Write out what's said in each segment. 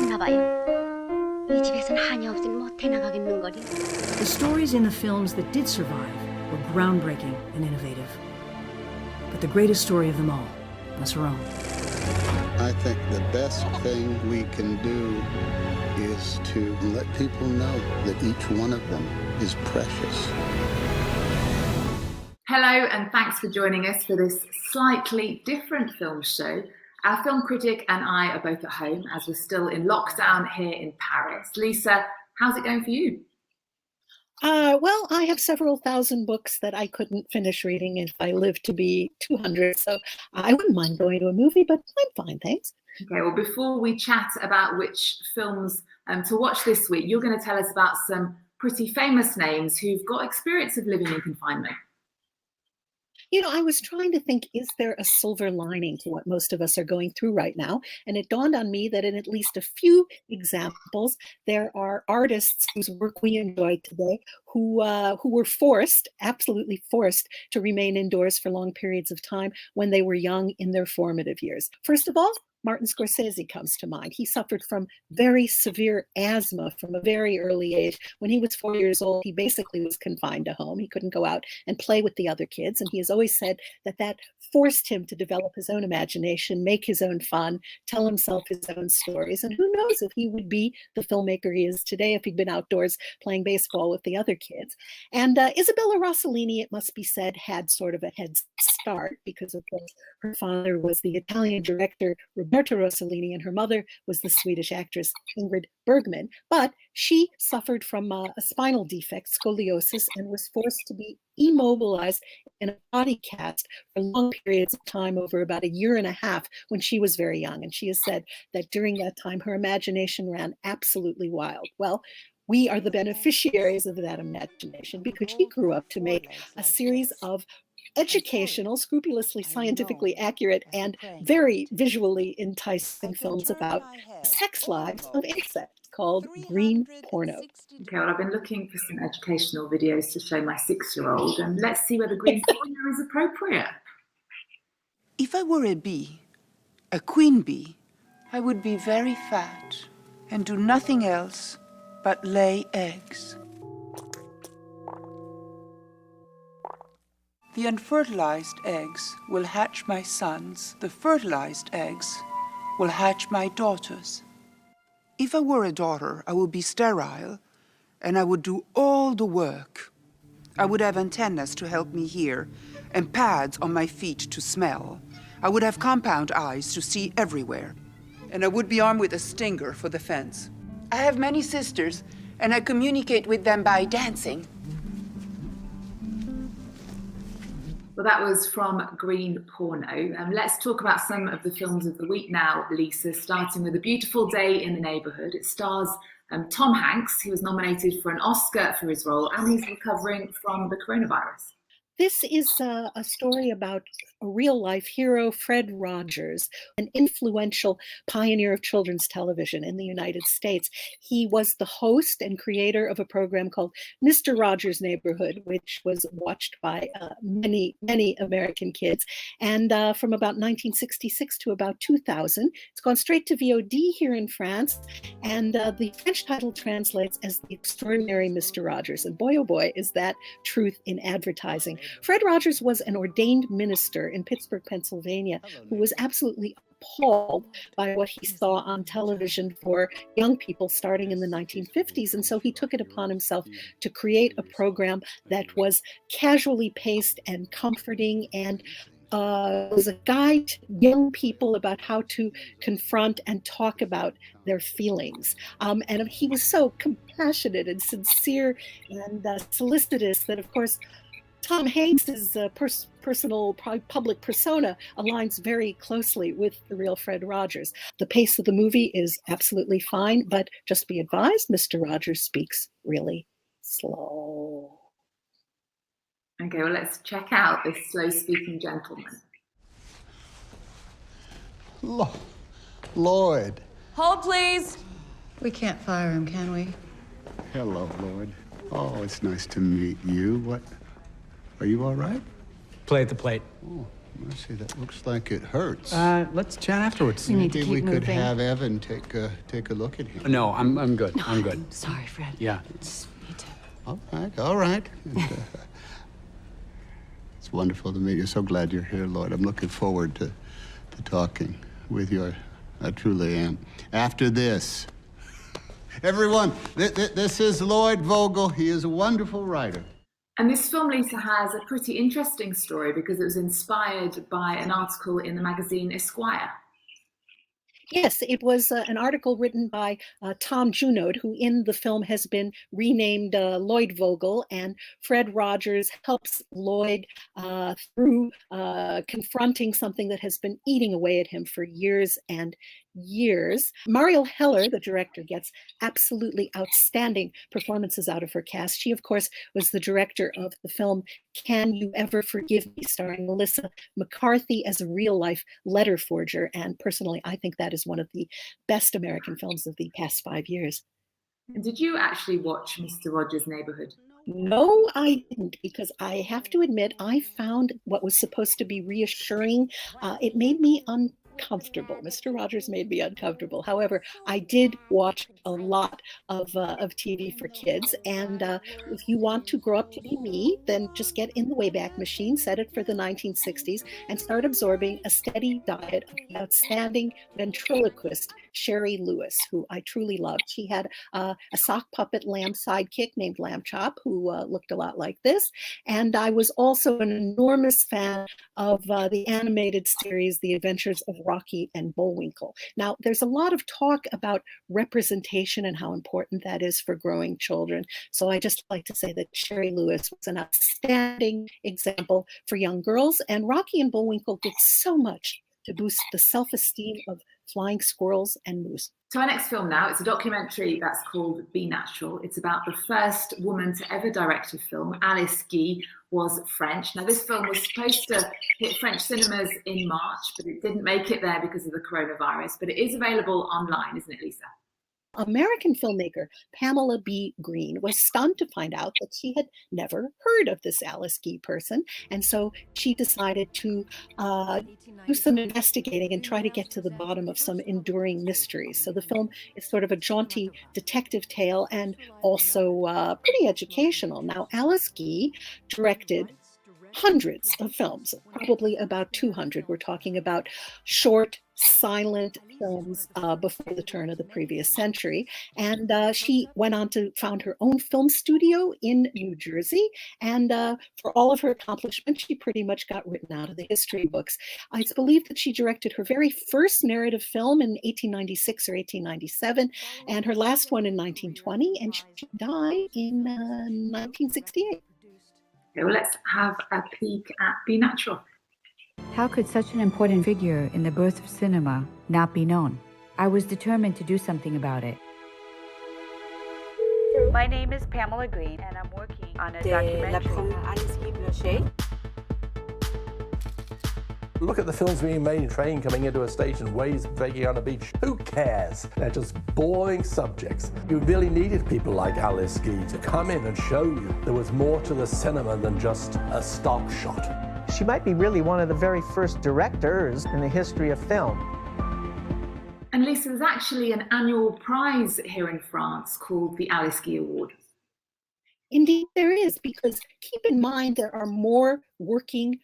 갔나 봐요. 이 집에선 한이 없으면 못해 나가겠는 거리. The stories in the films that did survive were groundbreaking and innovative. But the greatest story of them all was her own. I think the best thing we can do is to let people know that each one of them is precious. Hello, and thanks for joining us for this slightly different film show. Our film critic and I are both at home as we're still in lockdown here in Paris. Lisa, how's it going for you? Well, I have several thousand books that I couldn't finish reading if I lived to be 200, so I wouldn't mind going to a movie, but I'm fine, thanks. Okay, well, before we chat about which films to watch this week, you're going to tell us about some pretty famous names who've got experience of living in confinement. You know, I was trying to think, is there a silver lining to what most of us are going through right now? And it dawned on me that in at least a few examples, there are artists whose work we enjoy today who were forced, absolutely forced, to remain indoors for long periods of time when they were young in their formative years. First of all, Martin Scorsese comes to mind. He suffered from very severe asthma from a very early age. When he was 4 years old, he basically was confined to home. He couldn't go out and play with the other kids. And he has always said that that forced him to develop his own imagination, make his own fun, tell himself his own stories. And who knows if he would be the filmmaker he is today if he'd been outdoors playing baseball with the other kids. And Isabella Rossellini, it must be said, had sort of a head start because, of course, her father was the Italian director Roberto Rossellini, and her mother was the Swedish actress Ingrid Bergman. But she suffered from a spinal defect, scoliosis, and was forced to be immobilized in a body cast for long periods of time, over about a year and a half, when she was very young. And she has said that during that time, her imagination ran absolutely wild. Well, we are the beneficiaries of that imagination because she grew up to make a series of educational, scrupulously scientifically accurate, and very visually enticing films about sex lives of insects called green porno. Okay, well, I've been looking for some educational videos to show my 6-year-old, and let's see whether green porno is appropriate. If I were a bee, a queen bee, I would be very fat and do nothing else but lay eggs. The unfertilized eggs will hatch my sons. The fertilized eggs will hatch my daughters. If I were a daughter, I would be sterile, and I would do all the work. I would have antennas to help me hear, and pads on my feet to smell. I would have compound eyes to see everywhere, and I would be armed with a stinger for the fence. I have many sisters, and I communicate with them by dancing. Well, that was from Green Porno. Let's talk about some of the films of the week now, Lisa, starting with A Beautiful Day in the Neighborhood. It stars Tom Hanks, who was nominated for an Oscar for his role, and he's recovering from the coronavirus. This is a story about a real-life hero, Fred Rogers, an influential pioneer of children's television in the United States. He was the host and creator of a program called Mr. Rogers' Neighborhood, which was watched by many, many American kids. And from about 1966 to about 2000, it's gone straight to VOD here in France. And the French title translates as The Extraordinary Mr. Rogers. And boy, oh boy, is that truth in advertising. Fred Rogers was an ordained minister in Pittsburgh, Pennsylvania, who was absolutely appalled by what he saw on television for young people starting in the 1950s. And so he took it upon himself to create a program that was casually paced and comforting, and was a guide to young people about how to confront and talk about their feelings. And he was so compassionate and sincere and solicitous that, of course, Tom Hanks' personal public persona aligns very closely with the real Fred Rogers. The pace of the movie is absolutely fine, but just be advised, Mr. Rogers speaks really slow. Okay, well, let's check out this slow-speaking gentleman. Lloyd. Hold, please. We can't fire him, can we? Hello, Lloyd. Oh, it's nice to meet you. What? Are you all right? Play at the plate. Oh, Mercy, that looks like it hurts. Let's chat afterwards. We need to Maybe keep we could moving. have Evan take a look at him. No, I'm good. I'm good. I'm sorry, Fred. Yeah. Just need to. All right. And, it's wonderful to meet you. So glad you're here, Lloyd. I'm looking forward to talking with you. I truly am. After this, everyone, this is Lloyd Vogel. He is a wonderful writer. And this film, Lisa, has a pretty interesting story because it was inspired by an article in the magazine Esquire. Yes, it was an article written by Tom Junod, who in the film has been renamed Lloyd Vogel, and Fred Rogers helps Lloyd through confronting something that has been eating away at him for years and years. Marielle Heller, the director, gets absolutely outstanding performances out of her cast. She, of course, was the director of the film Can You Ever Forgive Me, starring Melissa McCarthy as a real-life letter forger. And personally, I think that is one of the best American films of the past 5 years. And did you actually watch Mr. Rogers' Neighborhood? No, I didn't, because I have to admit, I found what was supposed to be reassuring. It made me uncomfortable. Mr. Rogers made me uncomfortable. However, I did watch a lot of TV for kids. And if you want to grow up to be me, then just get in the Wayback Machine, set it for the 1960s, and start absorbing a steady diet of the outstanding ventriloquist Sherry Lewis, who I truly loved. She had a sock puppet lamb sidekick named Lamb Chop, who looked a lot like this. And I was also an enormous fan of the animated series, The Adventures of Rocky and Bullwinkle. Now, there's a lot of talk about representation and how important that is for growing children. So I just like to say that Sherry Lewis was an outstanding example for young girls, and Rocky and Bullwinkle did so much to boost the self-esteem of flying squirrels and moose. So our next film now, it's a documentary that's called Be Natural. It's about the first woman to ever direct a film. Alice Guy was French. Now, this film was supposed to hit French cinemas in March, but it didn't make it there because of the coronavirus. But it is available online, isn't it, Lisa? American filmmaker Pamela Green was stunned to find out that she had never heard of this Alice Guy person. And so she decided to do some investigating and try to get to the bottom of some enduring mysteries. So the film is sort of a jaunty detective tale and also pretty educational. Now, Alice Guy directed hundreds of films, probably about 200. We're talking about short, silent films before the turn of the previous century. And she went on to found her own film studio in New Jersey. And for all of her accomplishments, she pretty much got written out of the history books. It's believed that she directed her very first narrative film in 1896 or 1897, and her last one in 1920, and she died in 1968. Okay, well, let's have a peek at Be Natural. How could such an important figure in the birth of cinema not be known? I was determined to do something about it. My name is Pamela Green, and I'm working on a documentary. Look at the films being made, train coming into a station, waves breaking on a beach. Who cares? They're just boring subjects. You really needed people like Alice Guy to come in and show you there was more to the cinema than just a stock shot. She might be really one of the very first directors in the history of film. And Lisa, there's actually an annual prize here in France called the Alice Guy Award. Indeed, there is, because keep in mind there are more working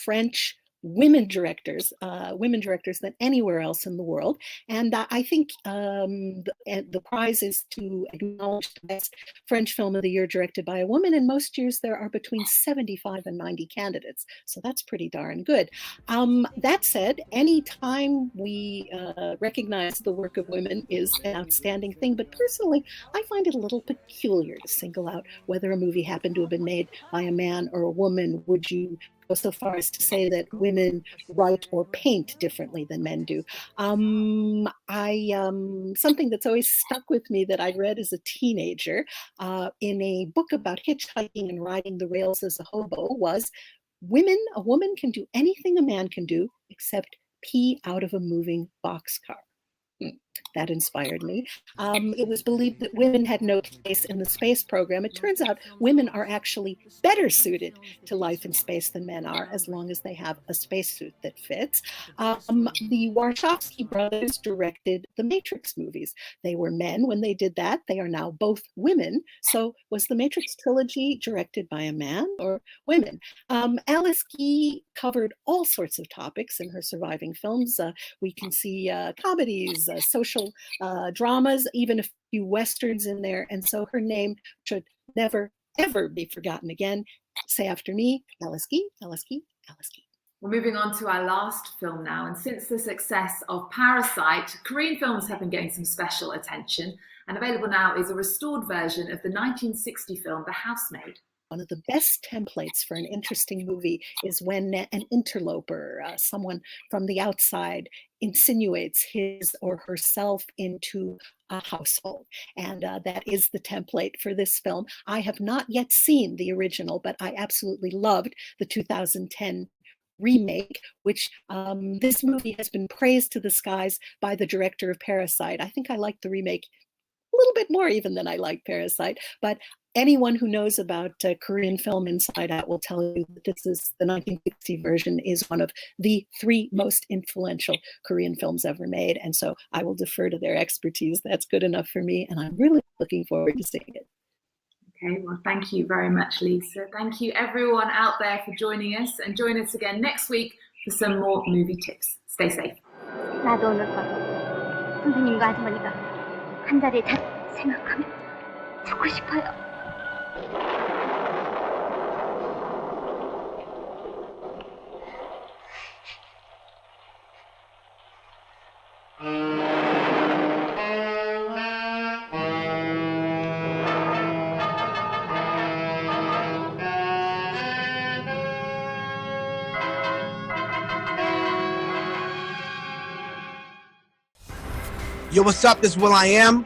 French women directors than anywhere else in the world. And I think the prize is to acknowledge the best French film of the year directed by a woman. And most years there are between 75 and 90 candidates. So that's pretty darn good. That said, anytime we recognize the work of women is an outstanding thing. But personally, I find it a little peculiar to single out whether a movie happened to have been made by a man or a woman. Would you go so far as to say that women write or paint differently than men do? Something that's always stuck with me that I read as a teenager in a book about hitchhiking and riding the rails as a hobo was, a woman can do anything a man can do except pee out of a moving boxcar. That inspired me. It was believed that women had no place in the space program. It turns out women are actually better suited to life in space than men are, as long as they have a spacesuit that fits. The Wachowski brothers directed the Matrix movies. They were men when they did that. They are now both women. So was the Matrix trilogy directed by a man or women? Alice Guy covered all sorts of topics in her surviving films. We can see comedies, social dramas, even a few westerns in there. And so her name should never, ever be forgotten again. Say after me, Alice Guy, Alice Guy, Alice Guy. We're moving on to our last film now. And since the success of Parasite, Korean films have been getting some special attention. And available now is a restored version of the 1960 film The Housemaid. One of the best templates for an interesting movie is when an interloper, someone from the outside, insinuates his or herself into a household. And that is the template for this film. I have not yet seen the original, but I absolutely loved the 2010 remake, which this movie has been praised to the skies by the director of Parasite. I think I liked the remake a little bit more even than I like Parasite, but anyone who knows about Korean film inside out will tell you that this is the 1960 version is one of the 3 most influential Korean films ever made. And so I will defer to their expertise. That's good enough for me. And I'm really looking forward to seeing it. Okay, well, thank you very much, Lisa. Thank you everyone out there for joining us, and join us again next week for some more movie tips. Stay safe. 나도 오늘 밤 선생님과 아주머니가 한 자리에 다 생각하며 죽고 싶어요. Yo, what's up? This is Will I Am.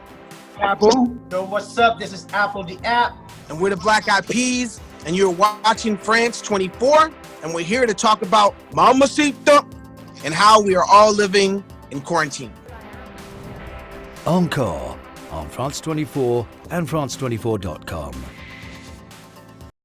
Apple. Yo, what's up? This is Apple the App. And we're the Black Eyed Peas, and you're watching France 24, and we're here to talk about Mamacita and how we are all living in quarantine. Encore on France 24 and France24.com.